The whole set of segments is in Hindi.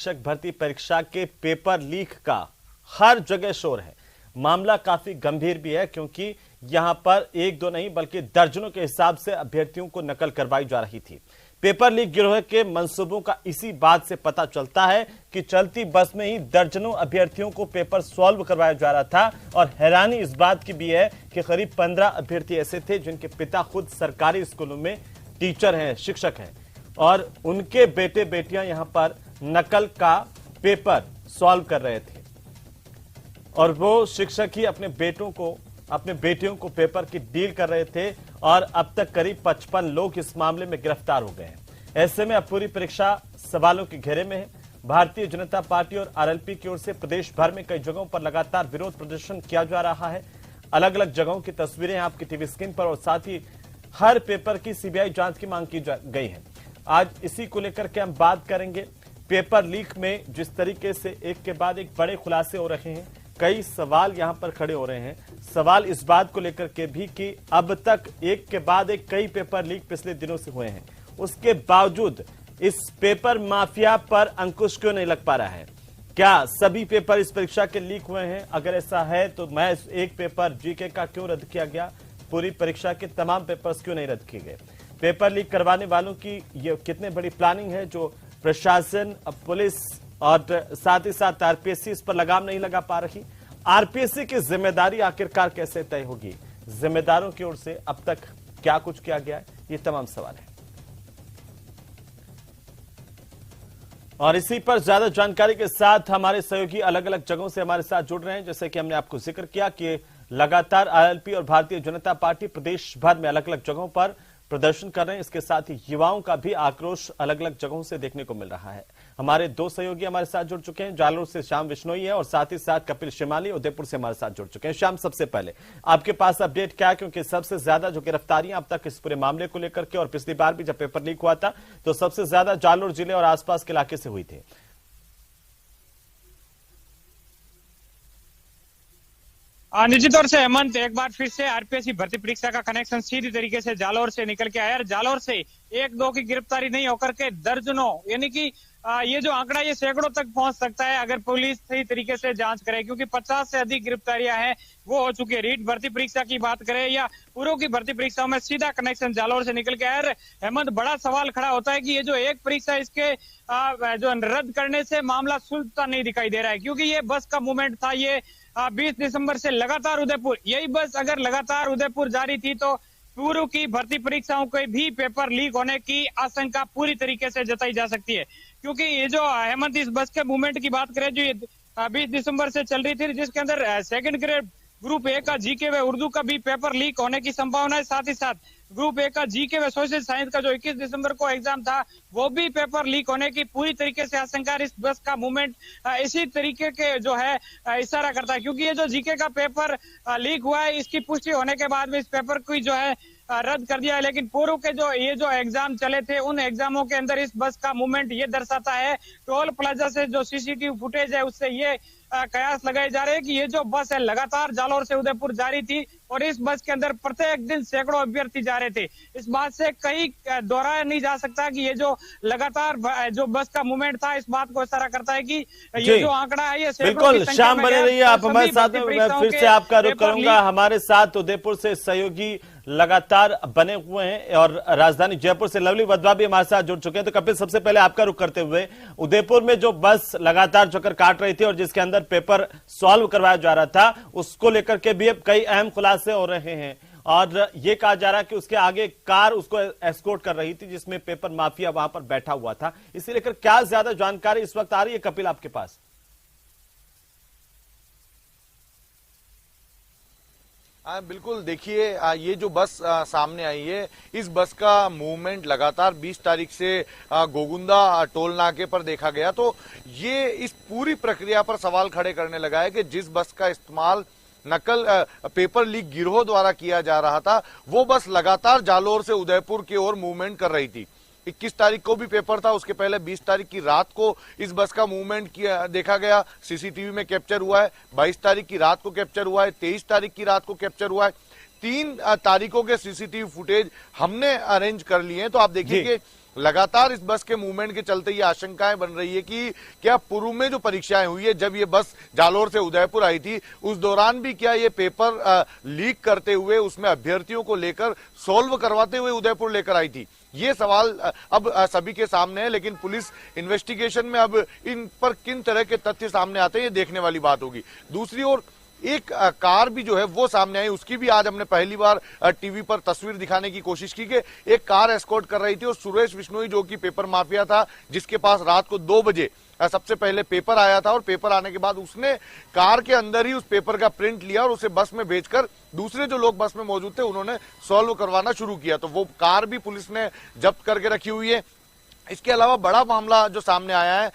शिक्षक भर्ती परीक्षा के पेपर लीक का हर जगह शोर है। मामला काफी गंभीर भी है क्योंकि यहां पर एक दो नहीं बल्कि दर्जनों के हिसाब से अभ्यर्थियों को नकल करवाई जा रही थी। पेपर लीक गिरोह के मंसूबों का इसी बात से पता चलता है कि चलती बस में ही दर्जनों अभ्यर्थियों को पेपर सॉल्व करवाया जा रहा था। और हैरानी इस बात की भी है कि करीब 15 अभ्यर्थी ऐसे थे जिनके पिता खुद सरकारी स्कूलों में टीचर हैं, शिक्षक हैं, और उनके बेटे बेटियां यहां पर नकल का पेपर सॉल्व कर रहे थे। और वो शिक्षक ही अपने बेटियों को पेपर की डील कर रहे थे। और अब तक करीब 55 लोग इस मामले में गिरफ्तार हो गए हैं। ऐसे में अब पूरी परीक्षा सवालों के घेरे में है। भारतीय जनता पार्टी और आरएलपी की ओर से प्रदेश भर में कई जगहों पर लगातार विरोध प्रदर्शन किया जा रहा है। अलग अलग जगहों की तस्वीरें आपकी टीवी स्क्रीन पर, और साथ ही हर पेपर की सीबीआई जांच की मांग की गई है। आज इसी को लेकर के हम बात करेंगे। पेपर लीक में जिस तरीके से एक के बाद एक बड़े खुलासे हो रहे हैं, कई सवाल यहां पर खड़े हो रहे हैं। सवाल इस बात को लेकर के भी कि अब तक एक के बाद एक कई पेपर लीक पिछले दिनों से हुए हैं, उसके बावजूद इस पेपर माफिया पर अंकुश क्यों नहीं लग पा रहा है? क्या सभी पेपर इस परीक्षा के लीक हुए हैं? अगर ऐसा है तो मैं एक पेपर जीके का क्यों रद्द किया गया? पूरी परीक्षा के तमाम पेपर्स क्यों नहीं रद्द किए गए? पेपर लीक करवाने वालों की ये कितनी बड़ी प्लानिंग है जो प्रशासन, पुलिस और साथ ही साथ आरपीएससी इस पर लगाम नहीं लगा पा रही? आरपीएससी की जिम्मेदारी आखिरकार कैसे तय होगी? जिम्मेदारों की ओर से अब तक क्या कुछ किया गया है? ये तमाम सवाल है। और इसी पर ज्यादा जानकारी के साथ हमारे सहयोगी अलग अलग जगहों से हमारे साथ जुड़ रहे हैं। जैसे कि हमने आपको जिक्र किया कि लगातार आरएलपी और भारतीय जनता पार्टी प्रदेश भर में अलग अलग जगहों पर प्रदर्शन कर रहे हैं। इसके साथ ही युवाओं का भी आक्रोश अलग अलग जगहों से देखने को मिल रहा है। हमारे दो सहयोगी हमारे साथ जुड़ चुके हैं। जालोर से श्याम विश्नोई है और साथ ही साथ कपिल शिमाली उदयपुर से हमारे साथ जुड़ चुके हैं। श्याम, सबसे पहले आपके पास अपडेट क्या है? क्योंकि सबसे ज्यादा जो गिरफ्तारियां अब तक इस पूरे मामले को लेकर के, और पिछली बार भी जब पेपर लीक हुआ था तो सबसे ज्यादा जालोर जिले और आसपास के इलाके से हुई थी। निश्चित तौर से हेमंत, एक बार फिर से आरपीएससी भर्ती परीक्षा का कनेक्शन सीधी तरीके से जालौर से निकल के आया। जालौर से एक दो की गिरफ्तारी नहीं होकर के दर्जनों, यानी कि ये जो आंकड़ा ये सैकड़ों तक पहुंच सकता है अगर पुलिस सही तरीके से जांच करे, क्योंकि 50 से अधिक गिरफ्तारियां हैं वो हो चुकी है। रीट भर्ती परीक्षा की बात करें या पूर्व की भर्ती परीक्षाओं में सीधा कनेक्शन जालौर से निकल के आया। हेमंत, बड़ा सवाल खड़ा होता है कि ये जो एक परीक्षा इसके जो रद्द करने से मामला सुलझता नहीं दिखाई दे रहा है, क्योंकि ये बस का मूवमेंट था। ये 20 दिसंबर से लगातार उदयपुर, यही बस अगर लगातार उदयपुर जारी थी तो पूर्व की भर्ती परीक्षाओं के भी पेपर लीक होने की आशंका पूरी तरीके से जताई जा सकती है। क्योंकि ये जो हेमंत, इस बस के मूवमेंट की बात करें जो ये 20 दिसंबर से चल रही थी, जिसके अंदर सेकंड ग्रेड ग्रुप ए का जीके व उर्दू का भी पेपर लीक होने की संभावना है। साथ ही साथ ग्रुप ए का जीके व सोशल साइंस का जो 21 दिसंबर को एग्जाम था वो भी पेपर लीक होने की पूरी तरीके से आशंका। इस बस का मूवमेंट इसी तरीके के जो है इशारा करता है, क्योंकि ये जो जीके का पेपर लीक हुआ है इसकी पुष्टि होने के बाद में इस पेपर को जो है रद्द कर दिया है। लेकिन पूर्व के जो एग्जाम चले थे उन एग्जामों के अंदर इस बस का मूवमेंट ये दर्शाता है। टोल प्लाजा से जो सीसीटीवी फुटेज है उससे ये कयास लगाए जा रहे हैं कि ये जो बस है लगातार जालौर से उदयपुर जा रही थी और इस बस के अंदर प्रत्येक दिन सैकड़ों अभ्यर्थी जा रहे थे। इस बात से कहीं दोहराया नहीं जा सकता कि ये जो लगातार जो बस का मूवमेंट था इस बात को इशारा करता है कि ये जो आंकड़ा है ये बिल्कुल। शाम बने रहिए आप हमारे साथ में। मैं फिर से आपका रुख करूंगा। हमारे साथ उदयपुर से सहयोगी लगातार बने हुए हैं और राजधानी जयपुर से लवली वधवा भी हमारे साथ जुड़ चुके हैं। तो कपिल, सबसे पहले आपका रुख करते हुए, उदयपुर में जो बस लगातार चक्कर काट रही थी और जिसके अंदर पेपर सॉल्व करवाया जा रहा था उसको लेकर के भी अब कई अहम खुलासे हो रहे हैं। और ये कहा जा रहा है कि उसके आगे कार उसको एस्कॉर्ट कर रही थी जिसमें पेपर माफिया वहां पर बैठा हुआ था। इसे लेकर क्या ज्यादा जानकारी इस वक्त आ रही है कपिल आपके पास? बिल्कुल, देखिए ये जो बस सामने आई है, इस बस का मूवमेंट लगातार 20 तारीख से गोगुंदा टोल नाके पर देखा गया। तो ये इस पूरी प्रक्रिया पर सवाल खड़े करने लगा है कि जिस बस का इस्तेमाल नकल पेपर लीक गिरोह द्वारा किया जा रहा था वो बस लगातार जालौर से उदयपुर की ओर मूवमेंट कर रही थी। 21 तारीख को भी पेपर था, उसके पहले 20 तारीख की रात को इस बस का मूवमेंट किया देखा गया, सीसीटीवी में कैप्चर हुआ है। 22 तारीख की रात को कैप्चर हुआ है, 23 तारीख की रात को कैप्चर हुआ है। 3 तारीखों के सीसीटीवी फुटेज हमने अरेंज कर लिए हैं। तो आप देखिए कि लगातार इस बस के मूवमेंट के चलते ये आशंकाएं बन रही है कि क्या पूर्व में जो परीक्षाएं हुई है, जब ये बस जालोर से उदयपुर आई थी, उस दौरान भी क्या ये पेपर लीक करते हुए उसमें अभ्यर्थियों को लेकर सॉल्व करवाते हुए उदयपुर लेकर आई थी? ये सवाल अब सभी के सामने है, लेकिन पुलिस इन्वेस्टिगेशन में अब इन पर किन तरह के तथ्य सामने आते हैं ये देखने वाली बात होगी। दूसरी ओर एक कार भी जो है वो सामने आई, उसकी भी आज हमने पहली बार टीवी पर तस्वीर दिखाने की कोशिश की कि एक कार एस्कॉर्ट कर रही थी और सुरेश बिश्नोई जो कि पेपर माफिया था, जिसके पास रात को 2 बजे सबसे पहले पेपर आया था और पेपर आने के बाद उसने कार के अंदर ही उस पेपर का प्रिंट लिया और उसे बस में भेजकर दूसरे जो लोग बस में मौजूद थे उन्होंने सॉल्व करवाना शुरू किया। तो वो कार भी पुलिस ने जब्त करके रखी हुई है। इसके अलावा बड़ा मामला जो सामने आया है,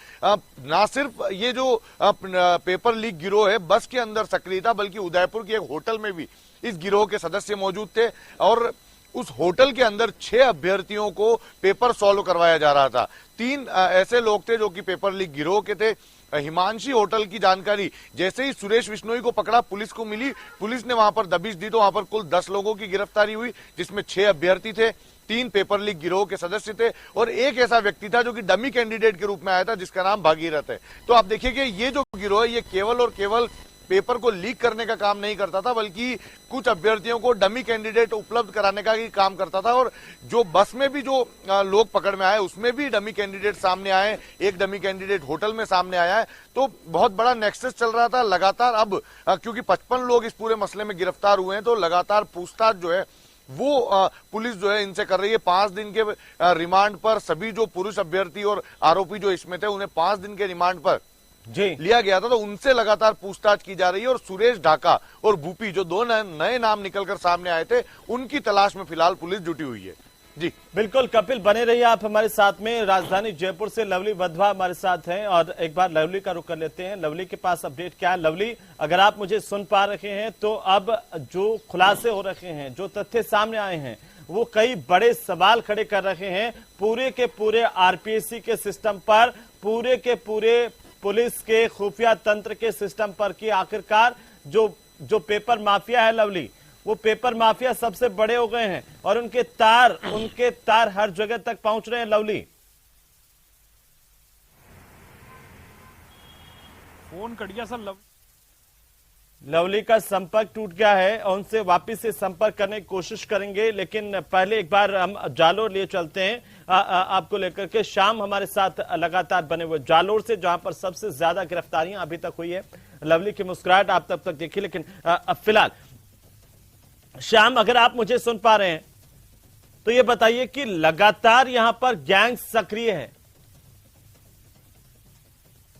ना सिर्फ ये जो पेपर लीक गिरोह है बस के अंदर सक्रिय था, बल्कि उदयपुर के एक होटल में भी इस गिरोह के सदस्य मौजूद थे और उस होटल के अंदर 6 अभ्यर्थियों को पेपर सॉल्व करवाया जा रहा था। 3 ऐसे लोग थे जो कि पेपर लीक गिरोह के थे। हिमांशी होटल की जानकारी जैसे ही सुरेश बिश्नोई को पकड़ा, पुलिस को मिली, पुलिस ने वहां पर दबिश दी तो वहां पर कुल 10 लोगों की गिरफ्तारी हुई, जिसमें 6 अभ्यर्थी थे, 3 पेपर लीक गिरोह के सदस्य थे और एक ऐसा व्यक्ति था जो कि डमी कैंडिडेट के रूप में आया था, जिसका नाम भागीरथ है। तो आप देखिए कि ये जो गिरोह है ये केवल और केवल पेपर को लीक करने का काम नहीं करता था, बल्कि कुछ अभ्यर्थियों को डमी कैंडिडेट उपलब्ध कराने का ही काम करता था। और जो बस में भी जो लोग पकड़ में आए उसमें भी डमी कैंडिडेट सामने आए, एक डमी कैंडिडेट होटल में सामने आया है। तो बहुत बड़ा नेक्सस चल रहा था लगातार। अब क्योंकि 55 लोग इस पूरे मसले में गिरफ्तार हुए हैं तो लगातार पूछताछ जो है वो पुलिस जो है इनसे कर रही है। 5 दिन के रिमांड पर सभी जो पुरुष अभ्यर्थी और आरोपी जो इसमें थे उन्हें 5 दिन के रिमांड पर जी लिया गया था, तो उनसे लगातार पूछताछ की जा रही है। और सुरेश ढाका और भूपी जो 2 नए नाम निकलकर सामने आए थे उनकी तलाश में फिलहाल पुलिस जुटी हुई है। जी बिल्कुल कपिल, बने रहिए आप हमारे साथ में। राजधानी जयपुर से लवली वधवा हमारे साथ हैं और एक बार लवली का रुख कर लेते हैं। लवली के पास अपडेट क्या है? लवली, अगर आप मुझे सुन पा रहे हैं तो अब जो खुलासे हो रहे हैं, जो तथ्य सामने आए हैं, वो कई बड़े सवाल खड़े कर रहे हैं पूरे के पूरे आरपीएससी के सिस्टम पर, पूरे के पूरे पुलिस के खुफिया तंत्र के सिस्टम पर कि आखिरकार जो पेपर माफिया है लवली, वो पेपर माफिया सबसे बड़े हो गए हैं और उनके तार हर जगह तक पहुंच रहे हैं। लवली, फोन कट गया सर। लवली का संपर्क टूट गया है और उनसे वापस से संपर्क करने की कोशिश करेंगे, लेकिन पहले एक बार हम जालोर लिए चलते हैं आपको लेकर के। शाम हमारे साथ लगातार बने हुए जालोर से, जहां पर सबसे ज्यादा गिरफ्तारियां अभी तक हुई है। लवली की मुस्कुराहट आप तब तक देखिए, लेकिन अब फिलहाल शाम, अगर आप मुझे सुन पा रहे हैं तो ये बताइए कि लगातार यहां पर गैंग सक्रिय है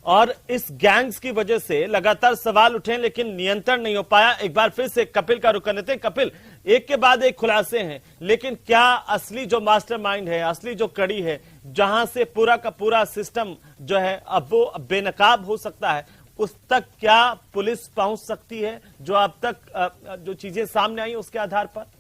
और इस गैंग्स की वजह से लगातार सवाल उठे लेकिन नियंत्रण नहीं हो पाया। एक बार फिर से कपिल का रुख कर लेते हैं। कपिल, एक के बाद एक खुलासे हैं, लेकिन क्या असली जो मास्टरमाइंड है, असली जो कड़ी है, जहां से पूरा का पूरा सिस्टम जो है अब वो बेनकाब हो सकता है, उस तक क्या पुलिस पहुंच सकती है? जो अब तक जो चीजें सामने आई उसके आधार पर।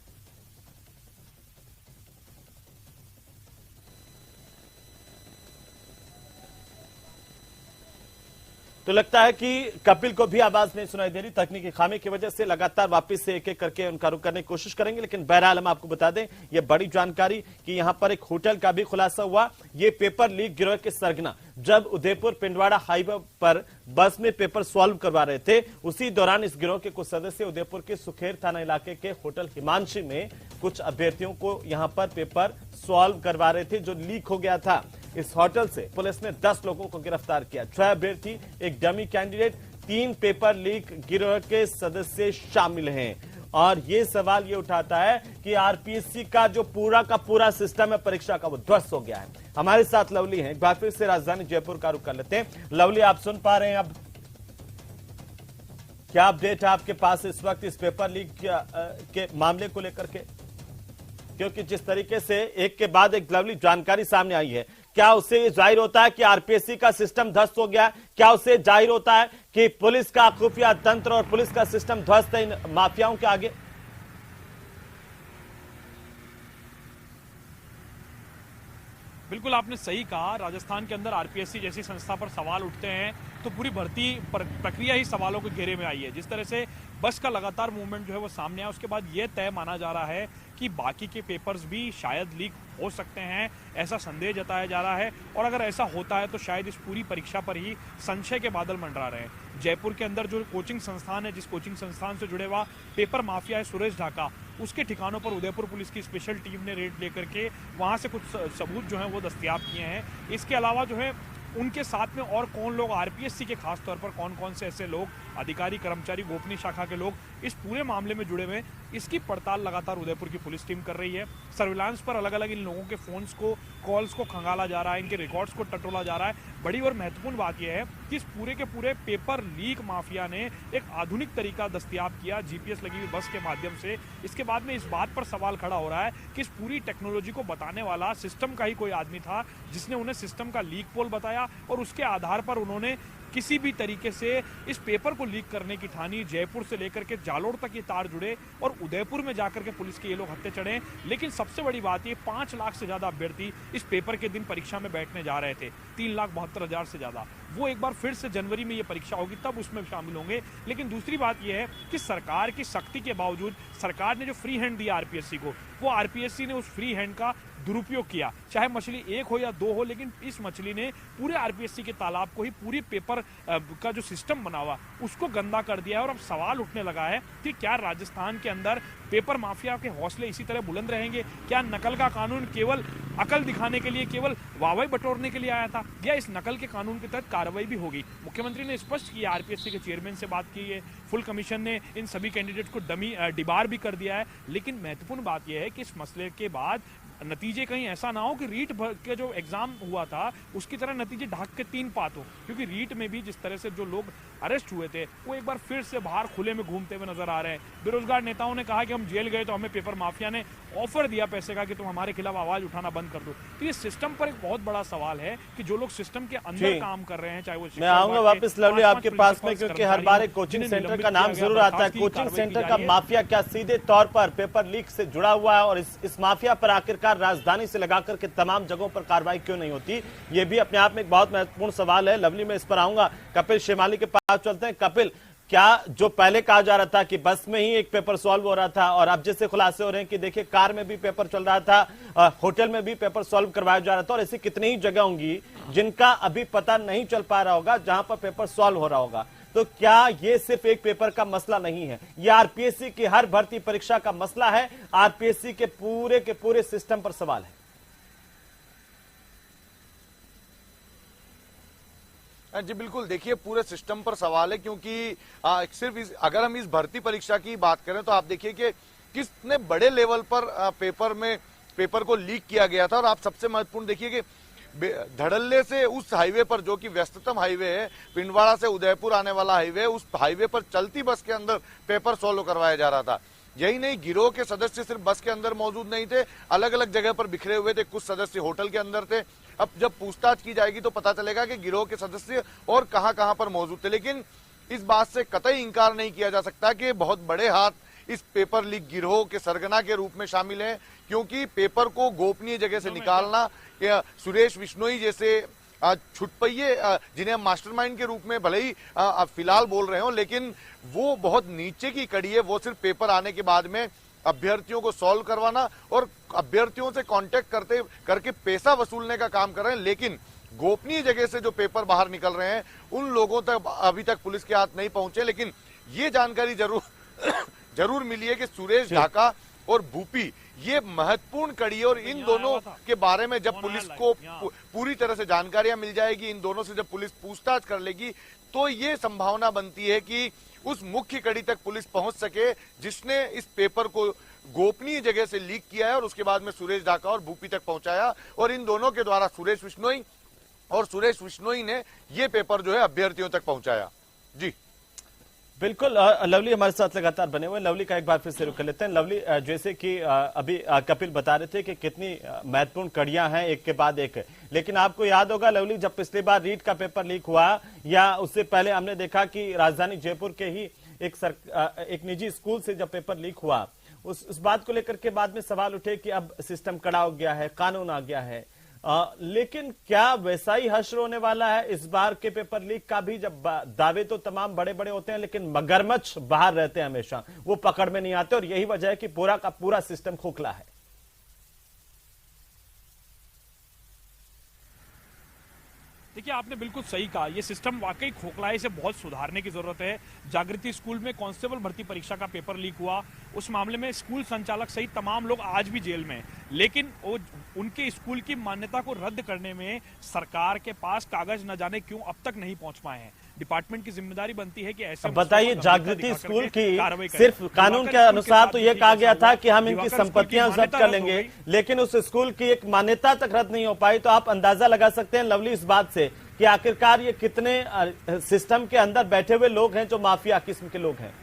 तो लगता है कि कपिल को भी आवाज नहीं सुनाई दे रही, तकनीकी खामी की वजह से। लगातार वापस से एक एक करके उनका रुख करने की कोशिश करेंगे, लेकिन बहरहाल हम आपको बता दें ये बड़ी जानकारी कि यहां पर एक होटल का भी खुलासा हुआ। ये पेपर लीक गिरोह के सरगना जब उदयपुर पिंडवाड़ा हाईवे पर बस में पेपर सॉल्व करवा रहे थे, उसी दौरान इस गिरोह के कुछ सदस्य उदयपुर के सुखेर थाना इलाके के होटल हिमांशी में कुछ अभ्यर्थियों को यहां पर पेपर सॉल्व करवा रहे थे जो लीक हो गया था। इस होटल से पुलिस ने 10 लोगों को गिरफ्तार किया, 6 अभ्यर्थी, एक डमी कैंडिडेट, 3 पेपर लीक गिरोह के सदस्य शामिल हैं। और ये सवाल ये उठाता है कि आरपीएससी का जो पूरा का पूरा सिस्टम है परीक्षा का, वो ध्वस्त हो गया है। हमारे साथ लवली हैं, एक बार फिर से राजधानी जयपुर का रुख कर लेते हैं। लवली, आप सुन पा रहे हैं? अब क्या अपडेट है आपके पास इस वक्त इस पेपर लीक के मामले को लेकर के? क्योंकि जिस तरीके से एक के बाद एक लवली जानकारी सामने आई है, क्या उससे ये जाहिर होता है कि आरपीएससी का सिस्टम ध्वस्त हो गया? क्या उससे जाहिर होता है कि पुलिस का खुफिया तंत्र और पुलिस का सिस्टम ध्वस्त है इन माफियाओं के आगे? बिल्कुल आपने सही कहा। राजस्थान के अंदर आरपीएससी जैसी संस्था पर सवाल उठते हैं तो पूरी भर्ती प्रक्रिया ही सवालों के घेरे में आई है। जिस तरह से बस का लगातार मूवमेंट जो है वो सामने आया, उसके बाद ये तय माना जा रहा है कि बाकी के पेपर्स भी शायद लीक हो सकते हैं, ऐसा संदेह जताया जा रहा है। और अगर ऐसा होता है तो शायद इस पूरी परीक्षा पर ही संशय के बादल मंडरा रहे हैं। जयपुर के अंदर जो कोचिंग संस्थान है, जिस कोचिंग संस्थान से जुड़े हुआ पेपर माफिया है सुरेश ढाका, उसके ठिकानों पर उदयपुर पुलिस की स्पेशल टीम ने रेड लेकर के वहां से कुछ सबूत जो है वो दस्तयाब किए हैं। इसके अलावा जो है उनके साथ में और कौन लोग आरपीएससी के खास तौर पर कौन कौन से ऐसे लोग, अधिकारी, कर्मचारी, गोपनीय शाखा के लोग इस पूरे मामले में जुड़े हुए, इसकी पड़ताल लगातार उदयपुर की पुलिस टीम कर रही है। सर्विलांस पर अलग अलग इन लोगों के फोन्स को, कॉल्स को खंगाला जा रहा है, इनके रिकॉर्ड्स को टटोला जा रहा है। बड़ी और महत्वपूर्ण बात यह है कि इस पूरे के पूरे पेपर लीक माफिया ने एक आधुनिक तरीका दस्तयाब किया जीपीएस लगी हुई बस के माध्यम से। इसके बाद में इस बात पर सवाल खड़ा हो रहा है कि इस पूरी टेक्नोलॉजी को बताने वाला सिस्टम का ही कोई आदमी था जिसने उन्हें सिस्टम का लीक पोल बताया और उसके आधार पर उन्होंने किसी भी तरीके से इस पेपर को लीक करने की ठानी। जयपुर से लेकर के जालोर तक ये तार जुड़े और उदयपुर में जाकर के पुलिस के ये लोग हत्थे चढ़े। लेकिन सबसे बड़ी बात ये 5 लाख से ज्यादा अभ्यर्थी इस पेपर के दिन परीक्षा में बैठने जा रहे थे, 3,72,000 से ज्यादा। वो एक बार फिर से जनवरी में ये परीक्षा होगी तब उसमें शामिल होंगे। लेकिन दूसरी बात यह है कि सरकार की सख्ती के बावजूद सरकार ने जो फ्री हैंड दिया आरपीएससी को, वो आरपीएससी ने उस फ्री हैंड का दुरुपयोग किया। चाहे मछली एक हो या दो हो, लेकिन इस मछली ने पूरे आरपीएससी के तालाब को ही, पूरी पेपर का जो सिस्टम बना हुआ उसको गंदा कर दिया है। और अब सवाल उठने लगा है कि क्या राजस्थान के अंदर पेपर माफिया के हौसले इसी तरह बुलंद रहेंगे? क्या नकल का कानून केवल अकल दिखाने के लिए, केवल वाहवाही बटोरने के लिए आया था, या इस नकल के कानून के तहत कार्रवाई भी होगी? मुख्यमंत्री ने स्पष्ट किया, आरपीएससी के चेयरमैन से बात की है, फुल कमीशन ने इन सभी कैंडिडेट को डिबार भी कर दिया है। लेकिन महत्वपूर्ण बात यह है कि इस मसले के बाद नतीजे कहीं ऐसा ना हो कि रीट भर के जो एग्जाम हुआ था उसकी तरह नतीजे ढाक के 3 पात हो। क्योंकि रीट में भी जिस तरह से जो लोग अरेस्ट हुए थे वो एक बार फिर से बाहर खुले में घूमते हुए नजर आ रहे हैं। बेरोजगार नेताओं ने कहा कि हम जेल गए तो हमें पेपर माफिया ने ऑफर दिया पैसे का कि तुम हमारे खिलाफ आवाज उठाना बंद कर दो। तो ये सिस्टम पर एक बहुत बड़ा सवाल है कि जो लोग सिस्टम के अंदर काम कर रहे हैं, चाहे वो मैं आऊंगा वापस लवली आपके पास में, क्योंकि हर बार एक कोचिंग सेंटर का नाम जरूर आता है। कोचिंग सेंटर का माफिया क्या सीधे तौर पर पेपर लीक से जुड़ा हुआ है? और इस माफिया पर आखिरकार राजधानी से लगाकर के तमाम जगहों पर कार्रवाई क्यों नहीं होती? ये भी अपने आप में एक बहुत महत्वपूर्ण सवाल है। लवली में इस पर आऊंगा। कपिल शेमाली के पास चलते हैं। कपिल, क्या जो पहले कहा जा रहा था कि बस में ही एक पेपर सॉल्व हो रहा था, और अब जैसे खुलासे हो रहे हैं कि देखिए कार में भी पेपर चल रहा था, होटल में भी पेपर सॉल्व करवाया जा रहा था, और ऐसी कितनी ही जगह होंगी जिनका अभी पता नहीं चल पा रहा होगा जहां पर पेपर सॉल्व हो रहा होगा। तो क्या ये सिर्फ एक पेपर का मसला नहीं है, ये आरपीएससी की हर भर्ती परीक्षा का मसला है, आरपीएससी के पूरे सिस्टम पर सवाल है? जी बिल्कुल, देखिए पूरे सिस्टम पर सवाल है, क्योंकि सिर्फ अगर हम इस भर्ती परीक्षा की बात करें तो आप देखिए कि कितने बड़े लेवल पर पेपर को लीक किया गया था। और आप सबसे महत्वपूर्ण देखिए कि धड़ल्ले से उस हाईवे पर, जो कि व्यस्ततम हाईवे है, पिंडवाड़ा से उदयपुर आने वाला हाईवे, उस हाईवे पर चलती बस के अंदर पेपर सॉल्व करवाया जा रहा था। यही नहीं, गिरोह के सदस्य सिर्फ बस के अंदर मौजूद नहीं थे, अलग अलग जगह पर बिखरे हुए थे। कुछ सदस्य होटल के अंदर थे। अब जब पूछताछ की जाएगी तो पता चलेगा कि गिरोह के सदस्य और कहां पर मौजूद थे। लेकिन इस बात से कतई इंकार नहीं किया जा सकता कि बहुत बड़े हाथ इस पेपर लीक गिरोह के सरगना के रूप में शामिल हैं, क्योंकि पेपर को गोपनीय जगह से निकालना, सुरेश बिश्नोई जैसे छुटपैये, जिन्हें हम मास्टरमाइंड के रूप में भले ही फिलहाल बोल रहे हो, लेकिन वो बहुत नीचे की कड़ी है। वो सिर्फ पेपर आने के बाद में अभ्यर्थियों को सॉल्व करवाना और अभ्यर्थियों से कांटेक्ट करके पैसा वसूलने का काम कर रहे हैं। लेकिन गोपनीय जगह से जो पेपर बाहर निकल रहे हैं उन लोगों तक अभी तक पुलिस के हाथ नहीं पहुंचे। लेकिन ये जानकारी जरूर मिली है कि सुरेश ढाका और भूपी ये महत्वपूर्ण कड़ी है। और इन दोनों के बारे में जब पुलिस को पूरी तरह से जानकारियां मिल जाएगी, इन दोनों से जब पुलिस पूछताछ कर लेगी, तो ये संभावना बनती है कि उस मुख्य कड़ी तक पुलिस पहुंच सके जिसने इस पेपर को गोपनीय जगह से लीक किया है और उसके बाद में सुरेश ढाका और भूपी तक पहुंचाया। और इन दोनों के द्वारा सुरेश बिश्नोई ने ये पेपर जो है अभ्यर्थियों तक पहुंचाया। जी बिल्कुल। लवली हमारे साथ लगातार बने हुए। लवली का एक बार फिर से रुक कर लेते हैं। लवली, जैसे कि अभी कपिल बता रहे थे कि कितनी महत्वपूर्ण कड़ियां हैं एक के बाद एक, लेकिन आपको याद होगा लवली, जब पिछली बार रीट का पेपर लीक हुआ या उससे पहले हमने देखा कि राजधानी जयपुर के ही एक निजी स्कूल से जब पेपर लीक हुआ, उस बात को लेकर के बाद में सवाल उठे कि अब सिस्टम कड़ा हो गया है, कानून आ गया है, लेकिन क्या वैसा ही हश्र होने वाला है इस बार के पेपर लीक का भी? जब दावे तो तमाम बड़े बड़े होते हैं, लेकिन मगरमच्छ बाहर रहते हैं हमेशा, वो पकड़ में नहीं आते, और यही वजह है कि पूरा का पूरा सिस्टम खोखला है। देखिए, आपने बिल्कुल सही कहा, ये सिस्टम वाकई खोखला है, इसे बहुत सुधारने की जरूरत है। जागृति स्कूल में कांस्टेबल भर्ती परीक्षा का पेपर लीक हुआ, उस मामले में स्कूल संचालक सहित तमाम लोग आज भी जेल में हैं, लेकिन वो उनके स्कूल की मान्यता को रद्द करने में सरकार के पास कागज न जाने क्यों अब तक नहीं पहुंच पाए हैं। डिपार्टमेंट की जिम्मेदारी बनती है कि ऐसे बताइए, जागृति स्कूल की सिर्फ कानून के अनुसार तो यह कहा गया था कि हम इनकी संपत्तियां जब्त कर लेंगे, लेकिन उस स्कूल की एक मान्यता तक रद्द नहीं हो पाई। तो आप अंदाजा लगा सकते हैं लवली इस बात से कि आखिरकार ये कितने सिस्टम के अंदर बैठे हुए लोग हैं जो माफिया किस्म के लोग हैं।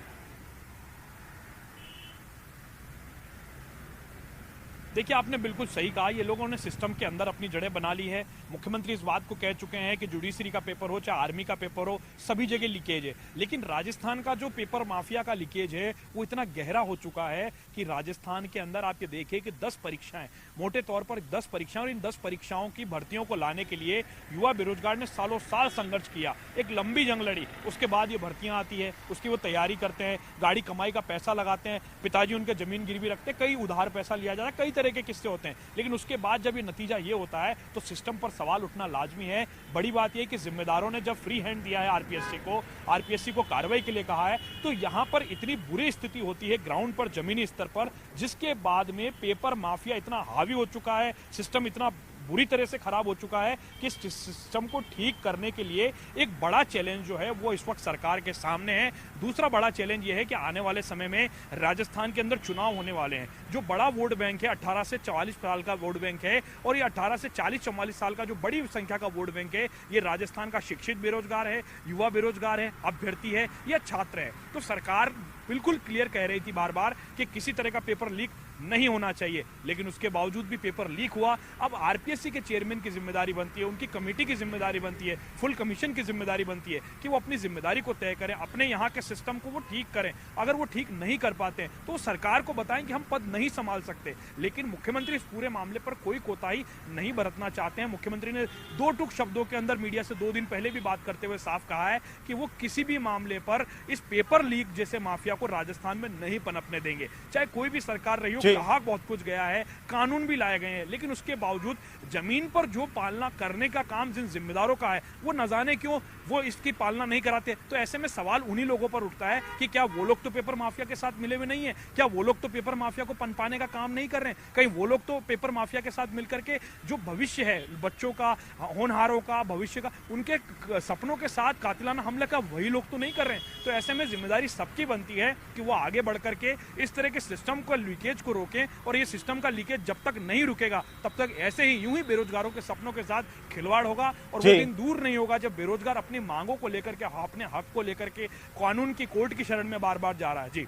देखिए, आपने बिल्कुल सही कहा, ये लोगों ने सिस्टम के अंदर अपनी जड़ें बना ली है। मुख्यमंत्री इस बात को कह चुके हैं कि जुडिशरी का पेपर हो चाहे आर्मी का पेपर हो, सभी जगह लीकेज है। लेकिन राजस्थान का जो पेपर माफिया का लीकेज है वो इतना गहरा हो चुका है कि राजस्थान के अंदर आप ये देखिए कि 10 परीक्षाएं, मोटे तौर पर 10 परीक्षाएं, और इन 10 परीक्षाओं की भर्तियों को लाने के लिए युवा बेरोजगार ने सालों साल संघर्ष किया, एक लंबी जंग लड़ी। उसके बाद ये भर्तियां आती है, उसकी वो तैयारी करते हैं, गाड़ी कमाई का पैसा लगाते हैं, पिताजी उनके जमीन गिरवी रखते हैं, कई उधार पैसा लिया जाता है, कई तरह के किस्से होते हैं। लेकिन उसके बाद जब ये नतीजा ये होता है तो सिस्टम पर सवाल उठना लाजमी है। बड़ी बात यह कि जिम्मेदारों ने जब फ्री हैंड दिया है आरपीएससी को कार्रवाई के लिए कहा है, तो यहां पर इतनी बुरी स्थिति होती है ग्राउंड पर, जमीनी स्तर पर, जिसके बाद में पेपर माफिया इतना हावी हो चुका है, सिस्टम इतना बुरी तरह से खराब हो चुका है कि इस सिस्टम को ठीक करने के लिए एक बड़ा चैलेंज जो है वो इस वक्त सरकार के सामने है। दूसरा बड़ा चैलेंज ये है कि आने वाले समय में राजस्थान के अंदर चुनाव होने वाले हैं। जो बड़ा वोट बैंक है 18 से 44 साल का वोट बैंक है, और ये 18 से 40-44 साल का जो बड़ी संख्या का वोट बैंक है, ये राजस्थान का शिक्षित बेरोजगार है, युवा बेरोजगार है, अभ्यर्थी है या छात्र है। तो सरकार बिल्कुल क्लियर कह रही थी बार बार कि किसी तरह का पेपर लीक नहीं होना चाहिए, लेकिन उसके बावजूद भी पेपर लीक हुआ। अब आरपीएससी के चेयरमैन की जिम्मेदारी बनती है, उनकी कमेटी की जिम्मेदारी बनती है, फुल कमीशन की जिम्मेदारी बनती है कि वो अपनी जिम्मेदारी को तय करें, अपने यहाँ के सिस्टम को वो ठीक करें। अगर वो ठीक नहीं कर पाते हैं तो सरकार को बताएं कि हम पद नहीं संभाल सकते। लेकिन मुख्यमंत्री इस पूरे मामले पर कोई कोताही नहीं बरतना चाहते हैं। मुख्यमंत्री ने 2 टूक शब्दों के अंदर मीडिया से 2 दिन पहले भी बात करते हुए साफ कहा है कि वो किसी भी मामले पर इस पेपर लीक जैसे माफिया को राजस्थान में नहीं पनपने देंगे। चाहे कोई भी सरकार रही हो, कहा बहुत कुछ गया है, कानून भी लाए गए हैं, लेकिन उसके बावजूद जमीन पर जो पालना करने का काम जिन जिम्मेदारों का है वो न जाने क्यों वो इसकी पालना नहीं कराते। तो ऐसे में सवाल उन्हीं लोगों पर उठता है कि क्या वो लोग तो पेपर माफिया के साथ मिले हुए नहीं है? क्या वो लोग तो पेपर माफिया को पनपाने का काम नहीं कर रहे हैं? कहीं वो लोग तो पेपर माफिया के साथ मिलकर के जो भविष्य है बच्चों का, होनहारों का, भविष्य का, उनके सपनों के साथ कातिलाना हमला का वही लोग तो नहीं कर रहे हैं? तो ऐसे में जिम्मेदारी सबकी बनती है कि वो आगे बढ़कर के इस तरह के सिस्टम को लीकेज को रोकें, और ये सिस्टम का लीकेज जब तक नहीं रुकेगा तब तक ऐसे ही यूं ही बेरोजगारों के सपनों के साथ खिलवाड़ होगा। और वो दिन दूर नहीं होगा जब बेरोजगार अपनी मांगों को लेकर के, अपने हक को लेकर के कानून की कोर्ट की शरण में बार बार जा रहा है। जी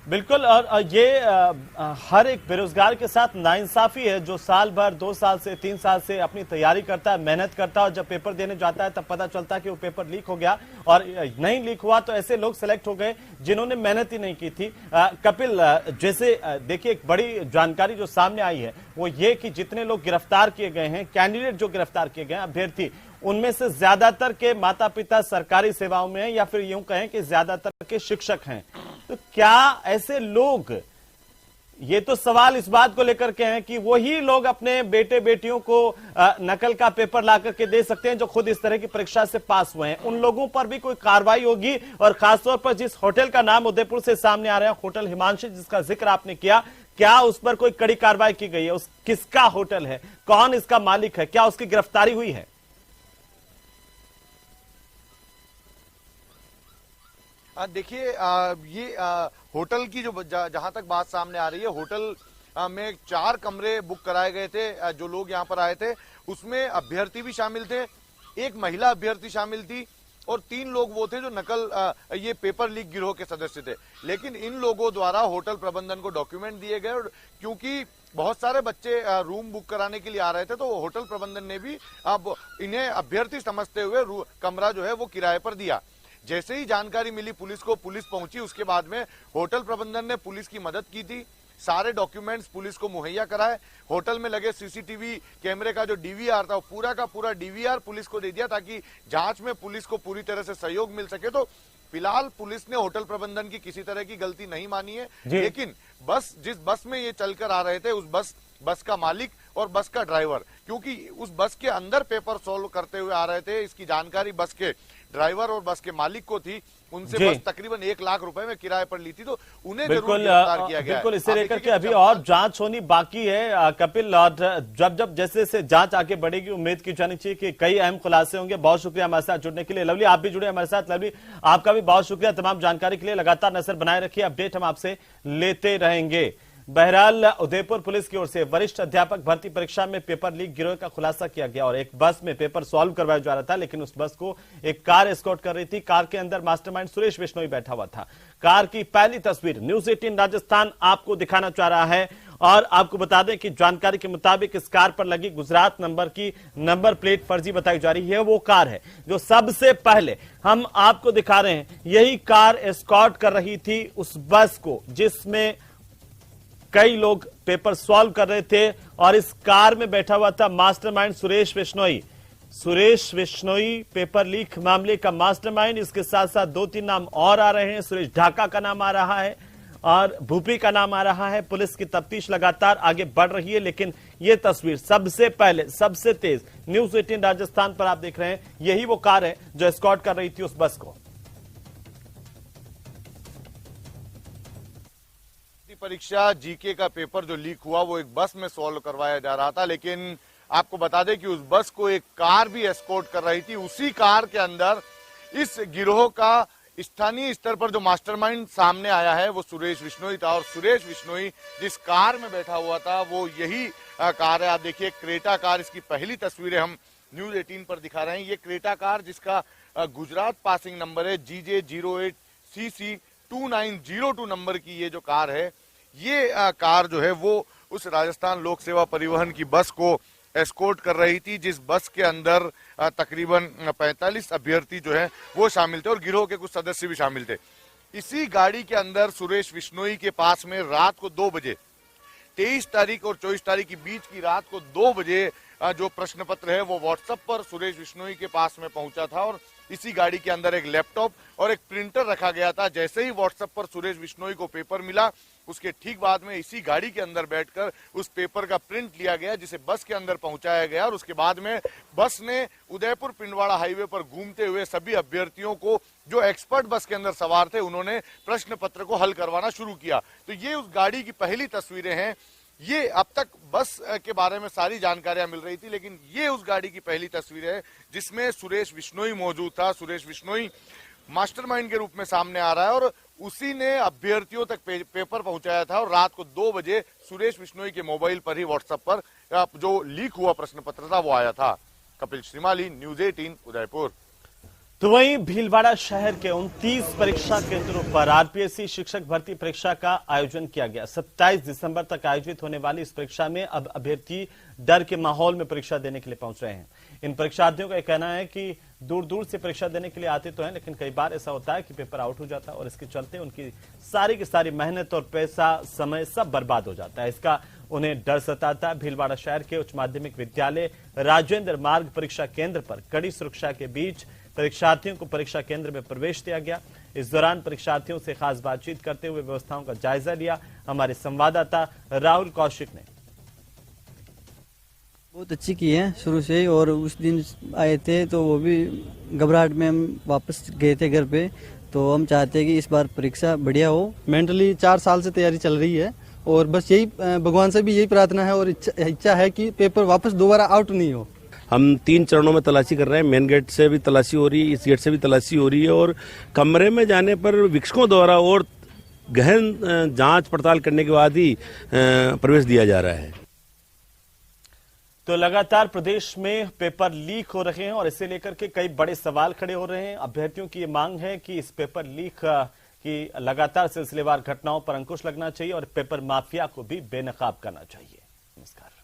बिल्कुल, और ये हर एक बेरोजगार के साथ नाइंसाफी है जो साल भर, 2 साल से 3 साल से अपनी तैयारी करता है, मेहनत करता है, और जब पेपर देने जाता है तब पता चलता है कि वो पेपर लीक हो गया, और नहीं लीक हुआ तो ऐसे लोग सिलेक्ट हो गए जिन्होंने मेहनत ही नहीं की थी। कपिल, जैसे देखिए एक बड़ी जानकारी जो सामने आई है वो ये कि जितने लोग गिरफ्तार किए गए हैं, कैंडिडेट जो गिरफ्तार किए गए हैं, अभ्यर्थी, उनमें से ज्यादातर के माता पिता सरकारी सेवाओं में हैं, या फिर यूं कहें कि ज्यादातर के शिक्षक हैं। तो क्या ऐसे लोग, ये तो सवाल इस बात को लेकर के हैं कि वही लोग अपने बेटे बेटियों को नकल का पेपर ला करके दे सकते हैं जो खुद इस तरह की परीक्षा से पास हुए हैं? उन लोगों पर भी कोई कार्रवाई होगी? और खासतौर पर जिस होटल का नाम उदयपुर से सामने आ रहा है, होटल हिमांशी, जिसका जिक्र आपने किया, क्या उस पर कोई कड़ी कार्रवाई की गई है? उस किसका होटल है, कौन इसका मालिक है, क्या उसकी गिरफ्तारी हुई है? देखिए, ये होटल की जो जहां तक बात सामने आ रही है, होटल में 4 कमरे बुक कराए गए थे। जो लोग यहां पर आए थे उसमें अभ्यर्थी भी शामिल थे, एक महिला अभ्यर्थी शामिल थी, और 3 लोग वो थे जो नकल ये पेपर लीक गिरोह के सदस्य थे। लेकिन इन लोगों द्वारा होटल प्रबंधन को डॉक्यूमेंट दिए गए, और क्योंकि बहुत सारे बच्चे रूम बुक कराने के लिए आ रहे थे तो होटल प्रबंधन ने भी अब इन्हें अभ्यर्थी समझते हुए कमरा जो है वो किराए पर दिया। जैसे ही जानकारी मिली पुलिस को, पुलिस पहुंची, उसके बाद में होटल प्रबंधन ने पुलिस की मदद की थी। सारे डॉक्यूमेंट्स पुलिस को मुहैया कराए। होटल में लगे सीसीटीवी कैमरे का जो डीवीआर था वो पूरा का पूरा डीवीआर पुलिस को दे दिया ताकि जांच में पुलिस को पूरी तरह से सहयोग मिल सके। तो फिलहाल पुलिस ने होटल प्रबंधन की किसी तरह की गलती नहीं मानी है, लेकिन जिस बस में ये चलकर आ रहे थे उस बस का मालिक और बस का ड्राइवर, क्योंकि उस बस के अंदर पेपर सॉल्व करते हुए आ रहे थे, इसकी जानकारी बस के ड्राइवर और बस के मालिक को थी। उनसे बस तकरीबन 1 लाख रुपए में किराए पर ली थी, तो उन्हें जरूर गिरफ्तार किया गया। बिल्कुल, इसे लेकर के अभी और जांच होनी बाकी है कपिल, और जब जैसे से जांच आगे बढ़ेगी उम्मीद की जानी चाहिए कि कई अहम खुलासे होंगे। बहुत शुक्रिया हमारे साथ जुड़ने के लिए। लवली, आप भी जुड़े हमारे साथ। लवली, आपका भी बहुत शुक्रिया तमाम जानकारी के लिए। लगातार नजर बनाए रखिए, अपडेट हम आपसे लेते रहेंगे। बहरहाल उदयपुर पुलिस की ओर से वरिष्ठ अध्यापक भर्ती परीक्षा में पेपर लीक गिरोह का खुलासा किया गया और एक बस में पेपर सॉल्व करवाया जा रहा था, लेकिन उस बस को एक कार एस्कॉर्ट कर रही थी। कार के अंदर मास्टरमाइंड सुरेश बिश्नोई बैठा हुआ था। कार की पहली तस्वीर न्यूज 18 राजस्थान आपको दिखाना चाह रहा है और आपको बता दें कि जानकारी के मुताबिक इस कार पर लगी गुजरात नंबर की नंबर प्लेट फर्जी बताई जा रही है। वो कार है जो सबसे पहले हम आपको दिखा रहे हैं। यही कार एस्कॉर्ट कर रही थी उस बस को जिसमें कई लोग पेपर सॉल्व कर रहे थे और इस कार में बैठा हुआ था mastermind Suresh Bishnoi. Suresh Bishnoi paper leak मामले का मास्टरमाइंड। इसके साथ साथ 2-3 नाम और आ रहे हैं। सुरेश ढाका का नाम आ रहा है और भूपी का नाम आ रहा है। पुलिस की तफ्तीश लगातार आगे बढ़ रही है, लेकिन यह तस्वीर सबसे पहले सबसे तेज न्यूज 18 राजस्थान पर आप देख रहे हैं। यही वो कार है जो एस्कॉर्ट कर रही थी उस बस को। परीक्षा जीके का पेपर जो लीक हुआ वो एक बस में सॉल्व करवाया जा रहा था, लेकिन आपको बता दें कि उस बस को एक कार भी एस्कॉर्ट कर रही थी। उसी कार के अंदर इस गिरोह का स्थानीय स्तर पर जो मास्टरमाइंड सामने आया है वो सुरेश बिश्नोई था और सुरेश बिश्नोई जिस कार में बैठा हुआ था वो यही कार है। आप देखिए क्रेटा कार, इसकी पहली तस्वीरें हम न्यूज 18 पर दिखा रहे हैं। ये क्रेटा कार जिसका गुजरात पासिंग नंबर है GJ08CC2902 नंबर की ये जो कार है, ये कार जो है वो उस राजस्थान लोक सेवा परिवहन की बस को एस्कॉर्ट कर रही थी, जिस बस के अंदर तकरीबन 45 अभ्यर्थी जो है वो शामिल थे और गिरोह के कुछ सदस्य भी शामिल थे। इसी गाड़ी के अंदर सुरेश बिश्नोई के पास में रात को 2 बजे 23 तारीख और 24 तारीख के बीच की रात को 2 बजे जो प्रश्न पत्र है वो व्हाट्सएप पर सुरेश बिश्नोई के पास में पहुंचा था और इसी गाड़ी के अंदर एक लैपटॉप और एक प्रिंटर रखा गया था। जैसे ही व्हाट्सएप पर सुरेश बिश्नोई को पेपर मिला, उसके ठीक बाद में इसी गाड़ी के अंदर बैठकर उस पेपर का प्रिंट लिया गया, जिसे बस के अंदर पहुंचाया गया और उसके बाद में बस ने उदयपुर पिंडवाड़ा हाईवे पर घूमते हुए सभी अभ्यर्थियों को जो एक्सपर्ट बस के अंदर सवार थे उन्होंने प्रश्न पत्र को हल करवाना शुरू किया। तो ये उस गाड़ी की पहली तस्वीरें हैं। ये अब तक बस के बारे में सारी जानकारियां मिल रही थी, लेकिन ये उस गाड़ी की पहली तस्वीर है जिसमें सुरेश बिश्नोई मौजूद था। सुरेश बिश्नोई मास्टरमाइंड के रूप में सामने आ रहा है और उसी ने अभ्यर्थियों तक पेपर पहुंचाया था और रात को 2 बजे सुरेश बिश्नोई के मोबाइल पर ही व्हाट्सएप पर जो लीक हुआ प्रश्न पत्र था वो आया था। कपिल श्रीमाली, न्यूज 18 उदयपुर। तो वहीं भीलवाड़ा शहर के 29 परीक्षा केंद्रों पर आरपीएससी शिक्षक भर्ती परीक्षा का आयोजन किया गया। 27 दिसंबर तक आयोजित होने वाली इस परीक्षा में अब अभ्यर्थी डर के माहौल में परीक्षा देने के लिए पहुंच रहे हैं। इन परीक्षार्थियों का कहना है कि दूर दूर से परीक्षा देने के लिए आते तो हैं, लेकिन कई बार ऐसा होता है कि पेपर आउट हो जाता है और इसके चलते उनकी सारी की सारी मेहनत और पैसा समय सब बर्बाद हो जाता है। इसका उन्हें डर सताता है। भीलवाड़ा शहर के उच्च माध्यमिक विद्यालय राजेंद्र मार्ग परीक्षा केंद्र पर कड़ी सुरक्षा के बीच परीक्षार्थियों को परीक्षा केंद्र में प्रवेश दिया गया। इस दौरान परीक्षार्थियों से खास बातचीत करते हुए व्यवस्थाओं का जायजा लिया हमारे संवाददाता राहुल कौशिक ने। बहुत अच्छी की है शुरू से, और उस दिन आए थे तो वो भी घबराहट में हम वापस गए थे घर पे। तो हम चाहते हैं कि इस बार परीक्षा बढ़िया हो। मेंटली 4 साल से तैयारी चल रही है और बस यही भगवान से भी यही प्रार्थना है और इच्छा है कि पेपर वापस दोबारा आउट नहीं हो। हम 3 चरणों में तलाशी कर रहे हैं। मेन गेट से भी तलाशी हो रही है, इस गेट से भी तलाशी हो रही है और कमरे में जाने पर वीक्षकों द्वारा और गहन जांच पड़ताल करने के बाद ही प्रवेश दिया जा रहा है। तो लगातार प्रदेश में पेपर लीक हो रहे हैं और इसे लेकर के कई बड़े सवाल खड़े हो रहे हैं। अभ्यर्थियों की ये मांग है कि इस पेपर लीक की लगातार सिलसिलेवार घटनाओं पर अंकुश लगना चाहिए और पेपर माफिया को भी बेनकाब करना चाहिए। नमस्कार।